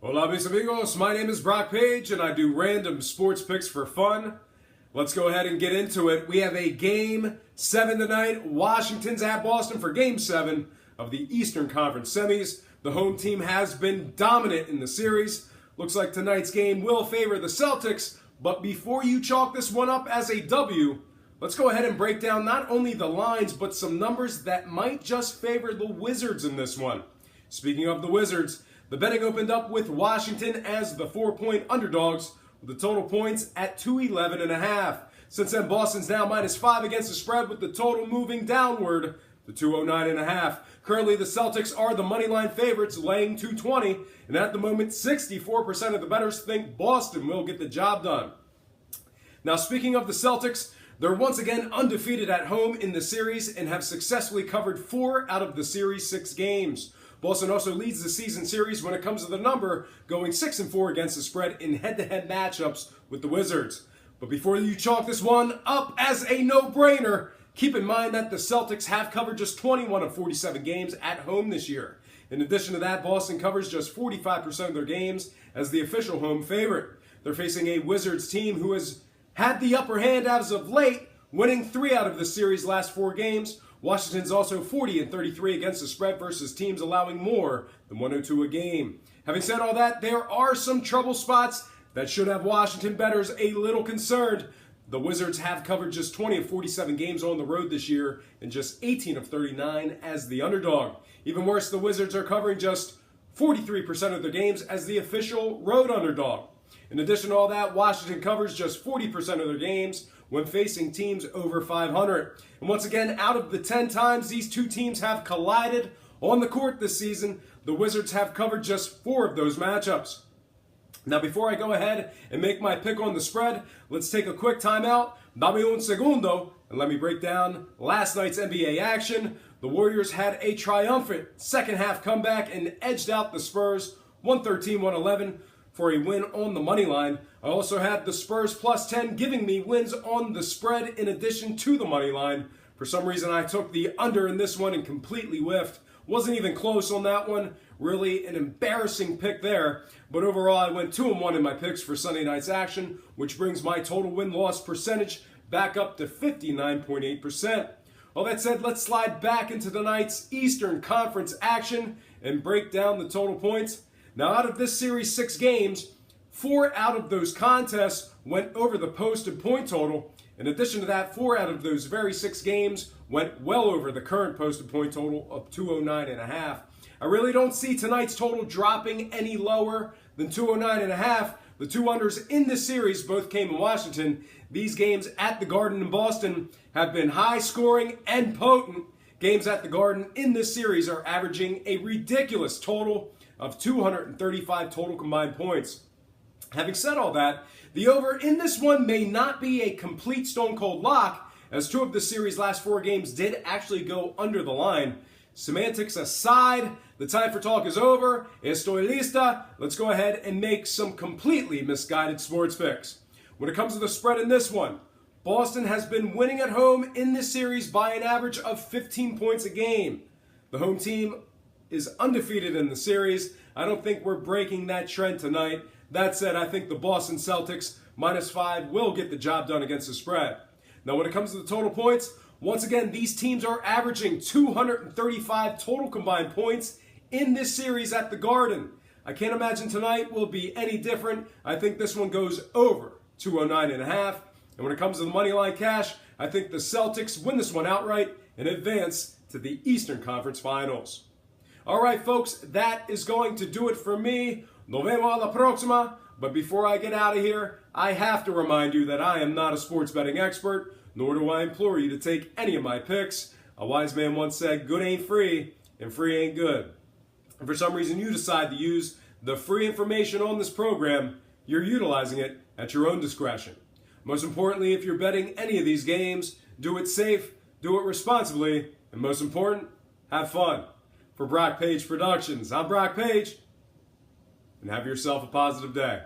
Hola mis amigos, my name is Brock Page and I do random sports picks for fun. Let's go ahead and get into it. We have a Game 7 tonight. Washington's at Boston for Game 7 of the Eastern Conference Semis. The home team has been dominant in the series. Looks like tonight's game will favor the Celtics, but before you chalk this one up as a W, let's go ahead and break down not only the lines, but some numbers that might just favor the Wizards in this one. Speaking of the Wizards, the betting opened up with Washington as the 4-point underdogs with the total points at 211.5. Since then, Boston's now -5 against the spread with the total moving downward to 209.5. Currently, the Celtics are the moneyline favorites, laying 220, and at the moment, 64% of the bettors think Boston will get the job done. Now, speaking of the Celtics, they're once again undefeated at home in the series and have successfully covered 4 out of the series' 6 games. Boston also leads the season series when it comes to the number, going 6-4 against the spread in head-to-head matchups with the Wizards. But before you chalk this one up as a no-brainer, keep in mind that the Celtics have covered just 21 of 47 games at home this year. In addition to that, Boston covers just 45% of their games as the official home favorite. They're facing a Wizards team who has had the upper hand as of late, winning 3 out of the series' last 4 games. Washington's also 40-33 against the spread versus teams allowing more than 102 a game. Having said all that, there are some trouble spots that should have Washington bettors a little concerned. The Wizards have covered just 20 of 47 games on the road this year and just 18 of 39 as the underdog. Even worse, the Wizards are covering just 43% of their games as the official road underdog. In addition to all that, Washington covers just 40% of their games when facing teams over 500. And once again, out of the 10 times these two teams have collided on the court this season, the Wizards have covered just 4 of those matchups. Now, before I go ahead and make my pick on the spread, let's take a quick timeout. Dame un segundo, and let me break down last night's NBA action. The Warriors had a triumphant second-half comeback and edged out the Spurs 113-111 for a win on the money line. I also had the Spurs +10 giving me wins on the spread in addition to the money line. For some reason, I took the under in this one and completely whiffed. Wasn't even close on that one. Really an embarrassing pick there. But overall, I went 2-1 in my picks for Sunday night's action, which brings my total win-loss percentage back up to 59.8%. All that said, let's slide back into tonight's Eastern Conference action and break down the total points. Now, out of this series' 6 games, 4 out of those contests went over the posted point total. In addition to that, 4 out of those very 6 games went well over the current posted point total of 209.5. I really don't see tonight's total dropping any lower than 209.5. The 2 unders in this series both came in Washington. These games at the Garden in Boston have been high scoring and potent. Games at the Garden in this series are averaging a ridiculous total of 235 total combined points. Having said all that, the over in this one may not be a complete stone cold lock, as 2 of the series' last 4 games did actually go under the line. Semantics aside, the time for talk is over. Estoy lista. Let's go ahead and make some completely misguided sports picks. When it comes to the spread in this one, Boston has been winning at home in this series by an average of 15 points a game. The home team is undefeated in the series. I don't think we're breaking that trend tonight. That said, I think the Boston Celtics -5 will get the job done against the spread. Now, when it comes to the total points, once again, these teams are averaging 235 total combined points in this series at the Garden. I can't imagine tonight will be any different. I think this one goes over 209.5. And when it comes to the moneyline cash, I think the Celtics win this one outright and advance to the Eastern Conference Finals. All right, folks, that is going to do it for me. Nos vemos a la próxima. But before I get out of here, I have to remind you that I am not a sports betting expert, nor do I implore you to take any of my picks. A wise man once said, good ain't free, and free ain't good. If for some reason you decide to use the free information on this program, you're utilizing it at your own discretion. Most importantly, if you're betting any of these games, do it safe, do it responsibly, and most important, have fun. For Brock Page Productions, I'm Brock Page, and have yourself a positive day.